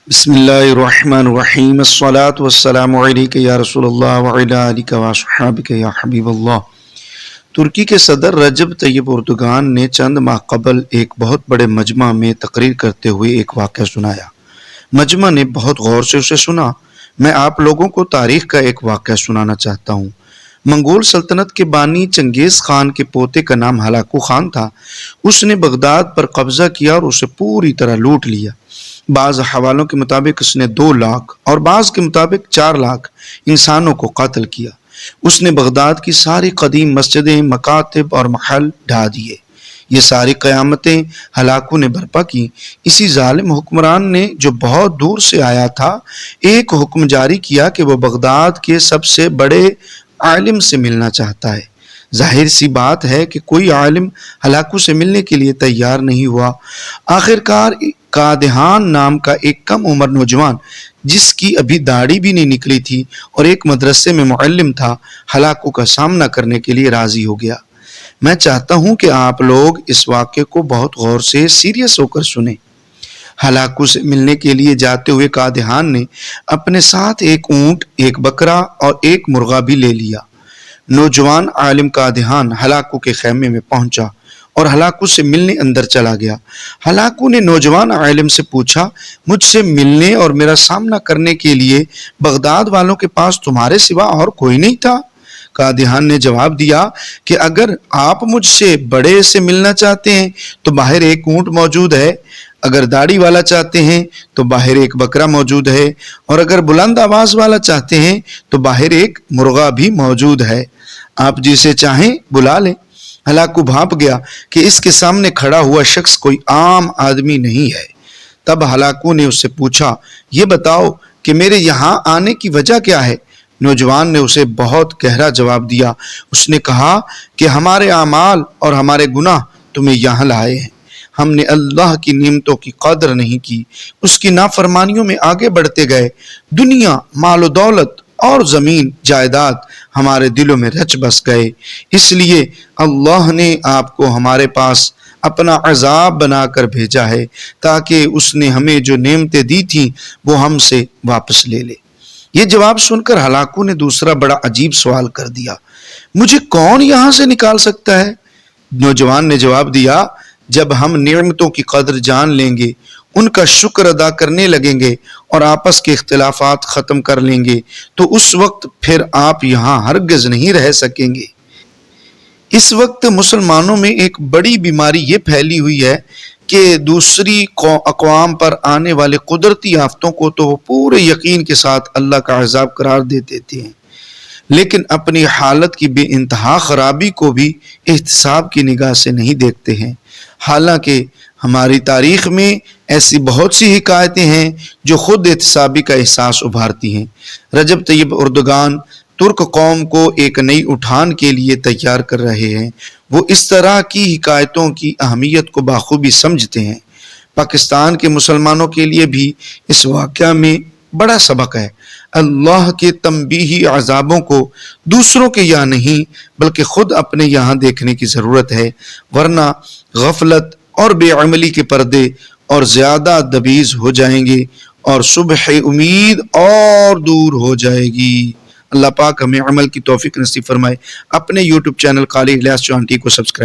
بسم اللہ الرحمن الرحیم الصلاۃ والسلام علیک یا رسول اللہ وعلی آلک واصحابک یا حبیب اللہ۔ ترکی کے صدر رجب طیب اردگان نے چند ماہ قبل ایک بہت بڑے مجمع میں تقریر کرتے ہوئے ایک واقعہ سنایا۔ مجمع نے بہت غور سے اسے سنا۔ میں آپ لوگوں کو تاریخ کا ایک واقعہ سنانا چاہتا ہوں۔ منگول سلطنت کے بانی چنگیز خان کے پوتے کا نام ہلاکو خان تھا۔ اس نے بغداد پر قبضہ کیا اور اسے پوری طرح لوٹ لیا۔ بعض حوالوں کے مطابق اس نے 2 لاکھ اور بعض کے مطابق 4 لاکھ انسانوں کو قتل کیا۔ اس نے بغداد کی ساری قدیم مسجدیں، مکاتب اور محل ڈھا دیے۔ یہ ساری قیامتیں ہلاکو نے برپا کی۔ اسی ظالم حکمران نے، جو بہت دور سے آیا تھا، ایک حکم جاری کیا کہ وہ بغداد کے سب سے بڑے عالم سے ملنا چاہتا ہے۔ ظاہر سی بات ہے کہ کوئی عالم ہلاکو سے ملنے کے لیے تیار نہیں ہوا۔ آخرکار قادحان نام کا ایک کم عمر نوجوان، جس کی ابھی داڑھی بھی نہیں نکلی تھی اور ایک مدرسے میں معلم تھا، ہلاکو کا سامنا کرنے کے لیے راضی ہو گیا۔ میں چاہتا ہوں کہ آپ لوگ اس واقعے کو بہت غور سے سیریس ہو کر سنیں۔ ہلاکو سے ملنے کے لیے جاتے ہوئے قادحان نے اپنے ساتھ ایک اونٹ، ایک بکرا اور ایک مرغا بھی لے لیا۔ نوجوان عالم قادحان ہلاکو کے خیمے میں پہنچا اور ہلاکو سے ملنے اندر چلا گیا۔ ہلاکو نے نوجوان عالم سے پوچھا، مجھ سے ملنے اور میرا سامنا کرنے کے لیے بغداد والوں کے پاس تمہارے سوا اور کوئی نہیں تھا؟ قادحان نے جواب دیا کہ اگر آپ مجھ سے بڑے سے ملنا چاہتے ہیں تو باہر ایک اونٹ موجود ہے، اگر داڑھی والا چاہتے ہیں تو باہر ایک بکرا موجود ہے، اور اگر بلند آواز والا چاہتے ہیں تو باہر ایک مرغا بھی موجود ہے۔ آپ جسے چاہیں بلا لیں۔ ہلاکو بھانپ گیا کہ اس کے سامنے کھڑا ہوا شخص کوئی عام آدمی نہیں ہے۔ تب ہلاکو نے اس سے پوچھا، یہ بتاؤ کہ میرے یہاں آنے کی وجہ کیا ہے؟ نوجوان نے اسے بہت گہرا جواب دیا۔ اس نے کہا کہ ہمارے اعمال اور ہمارے گناہ تمہیں یہاں لائے ہیں۔ ہم نے اللہ کی نعمتوں کی قدر نہیں کی، اس کی نافرمانیوں میں آگے بڑھتے گئے۔ دنیا، مال و دولت اور زمین جائیداد ہمارے دلوں میں رچ بس گئے۔ اس لیے اللہ نے آپ کو ہمارے پاس اپنا عذاب بنا کر بھیجا ہے، تاکہ اس نے ہمیں جو نعمتیں دی تھیں وہ ہم سے واپس لے لے۔ یہ جواب سن کر ہلاکو نے دوسرا بڑا عجیب سوال کر دیا، مجھے کون یہاں سے نکال سکتا ہے؟ نوجوان نے جواب دیا، جب ہم نعمتوں کی قدر جان لیں گے، ان کا شکر ادا کرنے لگیں گے اور آپس کے اختلافات ختم کر لیں گے، تو اس وقت پھر آپ یہاں ہرگز نہیں رہ سکیں گے۔ اس وقت مسلمانوں میں ایک بڑی بیماری یہ پھیلی ہوئی ہے کہ دوسری اقوام پر آنے والے قدرتی آفتوں کو تو وہ پورے یقین کے ساتھ اللہ کا عذاب قرار دے دیتے ہیں، لیکن اپنی حالت کی بے انتہا خرابی کو بھی احتساب کی نگاہ سے نہیں دیکھتے ہیں۔ حالانکہ ہماری تاریخ میں ایسی بہت سی حکایتیں ہیں جو خود احتسابی کا احساس ابھارتی ہیں۔ رجب طیب اردگان ترک قوم کو ایک نئی اٹھان کے لیے تیار کر رہے ہیں۔ وہ اس طرح کی حکایتوں کی اہمیت کو بخوبی سمجھتے ہیں۔ پاکستان کے مسلمانوں کے لیے بھی اس واقعہ میں بڑا سبق ہے۔ اللہ کے تنبیہی عذابوں کو دوسروں کے یہاں نہیں بلکہ خود اپنے یہاں دیکھنے کی ضرورت ہے، ورنہ غفلت اور بے عملی کے پردے اور زیادہ دبیز ہو جائیں گے اور صبح امید اور دور ہو جائے گی۔ اللہ پاک ہمیں عمل کی توفیق نصیب فرمائے۔ اپنے یوٹیوب چینل قاری الیاس چوہان ٹی کو سبسکرائب